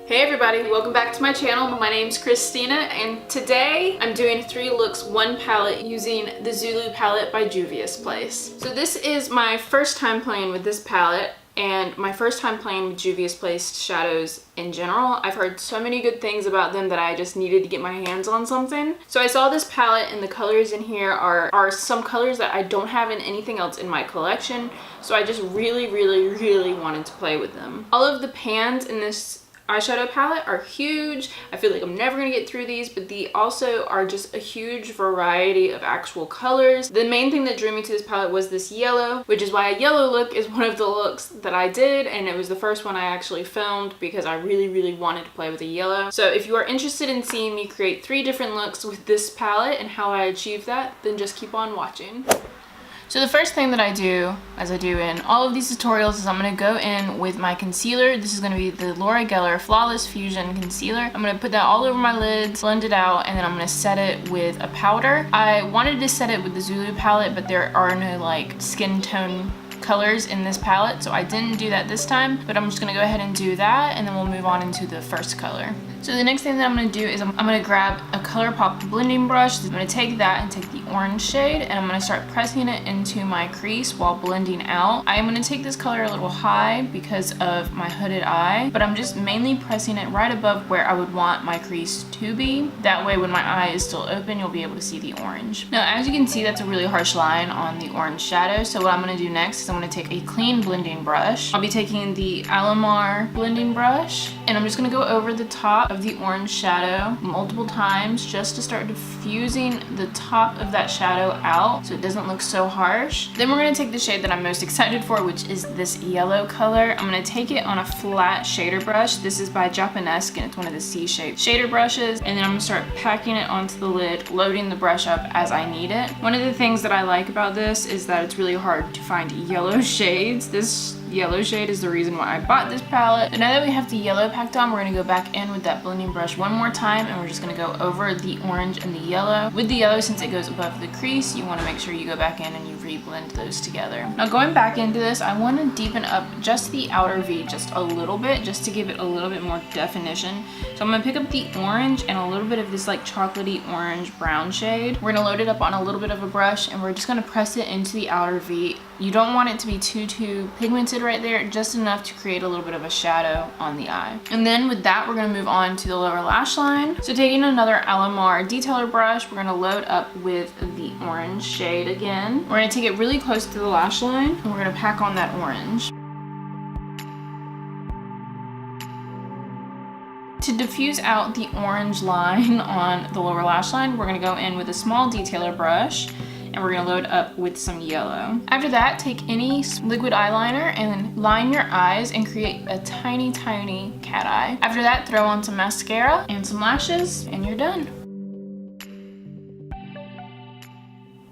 Hey everybody, welcome back to my channel. My name's Christina and today I'm doing 3 looks, 1 palette using the Zulu palette by Juvias Place. So this is my first time playing with this palette and my first time playing with Juvias Place shadows in general. I've heard so many good things about them that I just needed to get my hands on something. So I saw this palette and the colors in here are some colors that I don't have in anything else in my collection. So I just really wanted to play with them. All of the pans in this eyeshadow palette are huge. I feel like I'm never gonna get through these, but they also are just a huge variety of actual colors. The main thing that drew me to this palette was this yellow, which is why a yellow look is one of the looks that I did, and it was the first one I actually filmed because I really wanted to play with a yellow. So if you are interested in seeing me create 3 different looks with this palette and how I achieved that, then just keep on watching. So the first thing that I do, as I do in all of these tutorials, is I'm going to go in with my concealer. This is going to be the Laura Geller Flawless Fusion Concealer. I'm going to put that all over my lids, blend it out, and then I'm going to set it with a powder. I wanted to set it with the Zulu palette, but there are no like skin tone colors in this palette, so I didn't do that this time, but I'm just going to go ahead and do that, and then we'll move on into the first color. So the next thing that I'm going to do is I'm going to grab a Colourpop blending brush. I'm going to take that and take the orange shade, and I'm going to start pressing it into my crease while blending out. I am going to take this color a little high because of my hooded eye, but I'm just mainly pressing it right above where I would want my crease to be. That way when my eye is still open, you'll be able to see the orange. Now, as you can see, that's a really harsh line on the orange shadow, so what I'm going to do next is I'm going to take a clean blending brush. I'll be taking the Alamar blending brush, and I'm just going to go over the top of the orange shadow multiple times just to start diffusing the top of that shadow out so it doesn't look so harsh. Then we're going to take the shade that I'm most excited for, which is this yellow color. I'm going to take it on a flat shader brush. This is by Japanesque and it's one of the C-shaped shader brushes, and then I'm going to start packing it onto the lid, loading the brush up as I need it. One of the things that I like about this is that it's really hard to find yellow shades. This yellow shade is the reason why I bought this palette. But now that we have the yellow packed on, we're going to go back in with that blending brush one more time, and we're just going to go over the orange and the yellow. With the yellow, since it goes above the crease, you want to make sure you go back in and you re-blend those together. Now going back into this, I want to deepen up just the outer V just a little bit, just to give it a little bit more definition. So I'm going to pick up the orange and a little bit of this like chocolatey orange brown shade. We're going to load it up on a little bit of a brush, and we're just going to press it into the outer V. You don't want it to be too pigmented right there, just enough to create a little bit of a shadow on the eye. And then with that, we're going to move on to the lower lash line. So taking another Alamar detailer brush, we're going to load up with the orange shade again. We're going to take it really close to the lash line, and we're going to pack on that orange. To diffuse out the orange line on the lower lash line, we're going to go in with a small detailer brush, and we're going to load up with some yellow. After that, take any liquid eyeliner and then line your eyes and create a tiny cat eye. After that, throw on some mascara and some lashes, and you're done.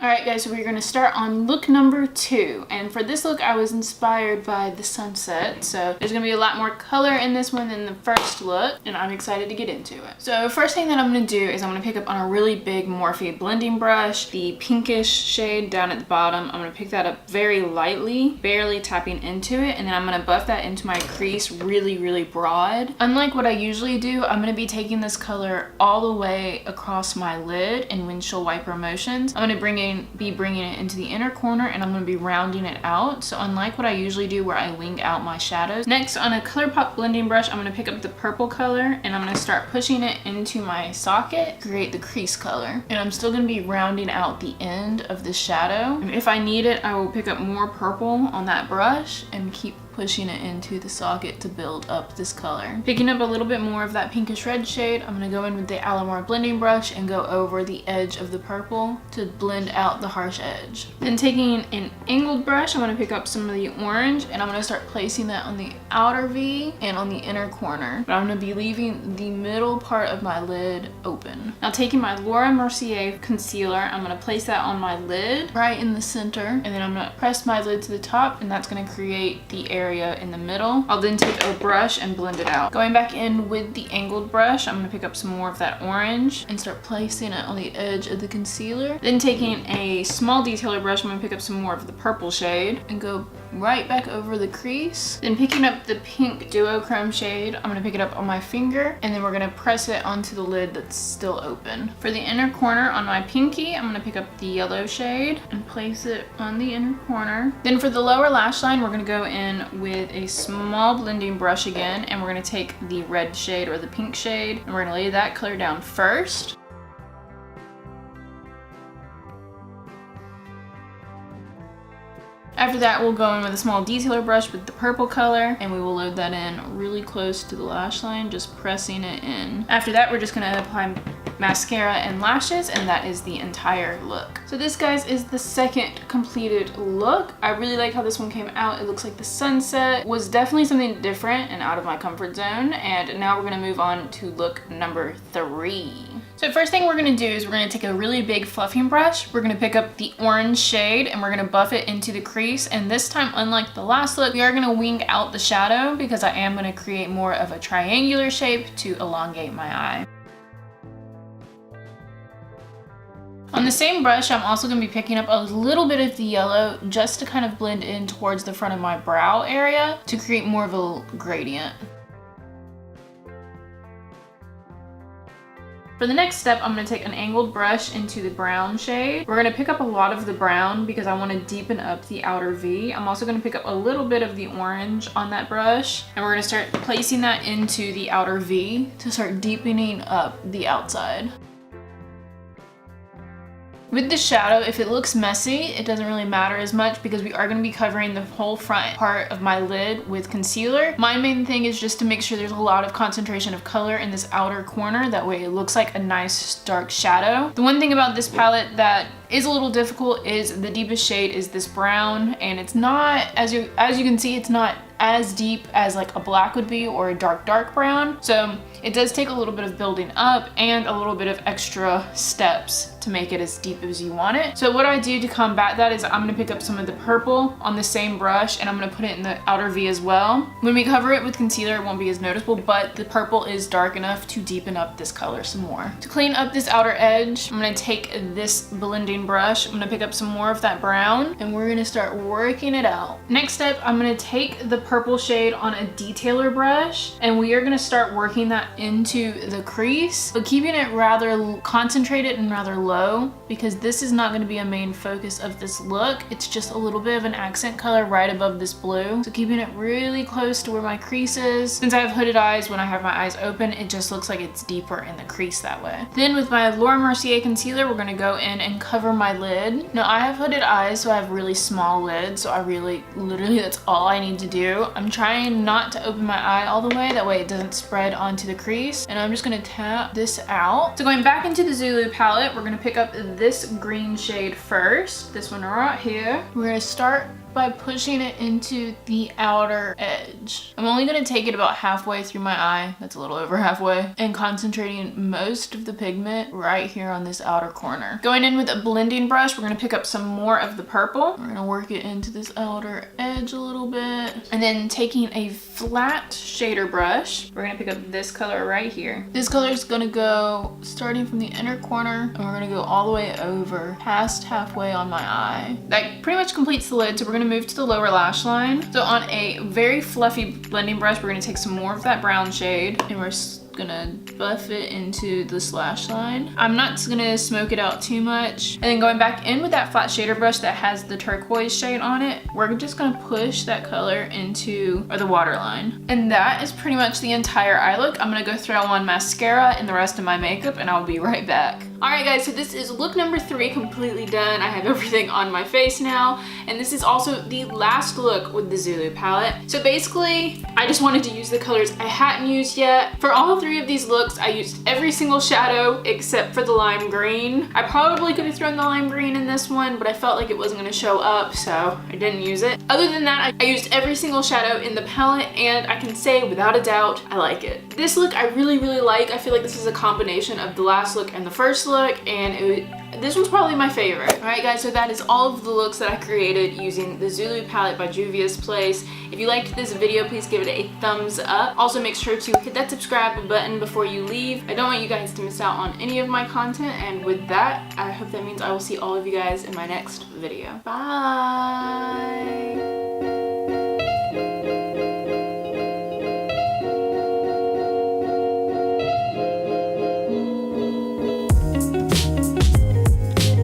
Alright guys, so we're going to start on look number 2, and for this look I was inspired by the sunset, so there's going to be a lot more color in this one than the first look, and I'm excited to get into it. So first thing that I'm going to do is I'm going to pick up on a really big Morphe blending brush, the pinkish shade down at the bottom. I'm going to pick that up very lightly, barely tapping into it, and then I'm going to buff that into my crease really broad. Unlike what I usually do, I'm going to be taking this color all the way across my lid in windshield wiper motions. I'm going to be bringing it into the inner corner, and I'm going to be rounding it out. So unlike what I usually do where I wing out my shadows. Next, on a Colourpop blending brush, I'm going to pick up the purple color, and I'm going to start pushing it into my socket, create the crease color. And I'm still going to be rounding out the end of the shadow. And if I need it, I will pick up more purple on that brush and keep pushing it into the socket to build up this color. Picking up a little bit more of that pinkish red shade, I'm going to go in with the Alamar blending brush and go over the edge of the purple to blend out the harsh edge. Then taking an angled brush, I'm going to pick up some of the orange, and I'm going to start placing that on the outer V and on the inner corner. But I'm going to be leaving the middle part of my lid open. Now taking my Laura Mercier concealer, I'm going to place that on my lid right in the center, and then I'm going to press my lid to the top, and that's going to create the area in the middle. I'll then take a brush and blend it out. Going back in with the angled brush, I'm going to pick up some more of that orange and start placing it on the edge of the concealer. Then taking a small detailer brush, I'm going to pick up some more of the purple shade and go right back over the crease. Then picking up the pink duochrome shade, I'm gonna pick it up on my finger, and then we're gonna press it onto the lid that's still open. For the inner corner on my pinky, I'm gonna pick up the yellow shade and place it on the inner corner. Then for the lower lash line, we're gonna go in with a small blending brush again, and we're gonna take the red shade or the pink shade, and we're gonna lay that color down first. After that, we'll go in with a small detailer brush with the purple color, and we will load that in really close to the lash line, just pressing it in. After that, we're just gonna apply mascara and lashes, and that is the entire look. So this, guys, is the second completed look. I really like how this one came out. It looks like the sunset. Was definitely something different and out of my comfort zone. And now we're gonna move on to look number 3. So first thing we're gonna do is we're gonna take a really big fluffing brush. We're gonna pick up the orange shade and we're gonna buff it into the crease. And this time, unlike the last look, we are gonna wing out the shadow because I am gonna create more of a triangular shape to elongate my eye. On the same brush, I'm also going to be picking up a little bit of the yellow just to kind of blend in towards the front of my brow area to create more of a gradient. For the next step, I'm going to take an angled brush into the brown shade. We're going to pick up a lot of the brown because I want to deepen up the outer V. I'm also going to pick up a little bit of the orange on that brush, and we're going to start placing that into the outer V to start deepening up the outside. With the shadow, if it looks messy, it doesn't really matter as much because we are going to be covering the whole front part of my lid with concealer. My main thing is just to make sure there's a lot of concentration of color in this outer corner. That way it looks like a nice dark shadow. The one thing about this palette that is a little difficult is the deepest shade is this brown, and it's not, as you can see, it's not as deep as like a black would be or a dark brown. So it does take a little bit of building up and a little bit of extra steps to make it as deep as you want it. So what I do to combat that is I'm gonna pick up some of the purple on the same brush and I'm gonna put it in the outer V as well. When we cover it with concealer, it won't be as noticeable, but the purple is dark enough to deepen up this color some more. To clean up this outer edge, I'm gonna take this blending brush, I'm gonna pick up some more of that brown, and we're gonna start working it out. Next step, I'm gonna take the purple shade on a detailer brush, and we are gonna start working that into the crease, but keeping it rather concentrated and rather low because this is not gonna be a main focus of this look. It's just a little bit of an accent color right above this blue. So keeping it really close to where my crease is. Since I have hooded eyes, when I have my eyes open, it just looks like it's deeper in the crease that way. Then with my Laura Mercier concealer, we're gonna go in and cover my lid. Now I have hooded eyes, so I have really small lids, so literally that's all I need to do. I'm trying not to open my eye all the way, that way it doesn't spread onto the crease, and I'm just gonna tap this out. So going back into the Zulu palette, we're gonna pick up this green shade first, this one right here. We're gonna start by pushing it into the outer edge. I'm only gonna take it about halfway through my eye, that's a little over halfway, and concentrating most of the pigment right here on this outer corner. Going in with a blending brush, we're gonna pick up some more of the purple. We're gonna work it into this outer edge a little bit. And then taking a flat shader brush, we're gonna pick up this color right here. This color is gonna go starting from the inner corner, and we're gonna go all the way over past halfway on my eye. That pretty much completes the lid, so we're gonna move to the lower lash line. So on a very fluffy blending brush, we're gonna take some more of that brown shade and we're gonna buff it into this lash line. I'm not gonna smoke it out too much. And then going back in with that flat shader brush that has the turquoise shade on it, we're just gonna push that color into the waterline. And that is pretty much the entire eye look. I'm gonna go throw on mascara and the rest of my makeup, and I'll be right back. All right guys, so this is look number 3 completely done. I have everything on my face now, and this is also the last look with the Zulu palette. So basically, I just wanted to use the colors I hadn't used yet. For all 3 of these looks, I used every single shadow except for the lime green. I probably could have thrown the lime green in this one, but I felt like it wasn't gonna show up, so I didn't use it. Other than that, I used every single shadow in the palette, and I can say without a doubt, I like it. This look I really like. I feel like this is a combination of the last look and the first look, and this one's probably my favorite. All right guys, so that is all of the looks that I created using the Zulu palette by Juvias Place. If you liked this video, please give it a thumbs up. Also make sure to hit that subscribe button before you leave. I don't want you guys to miss out on any of my content, and with that, I hope that means I will see all of you guys in my next video. Bye!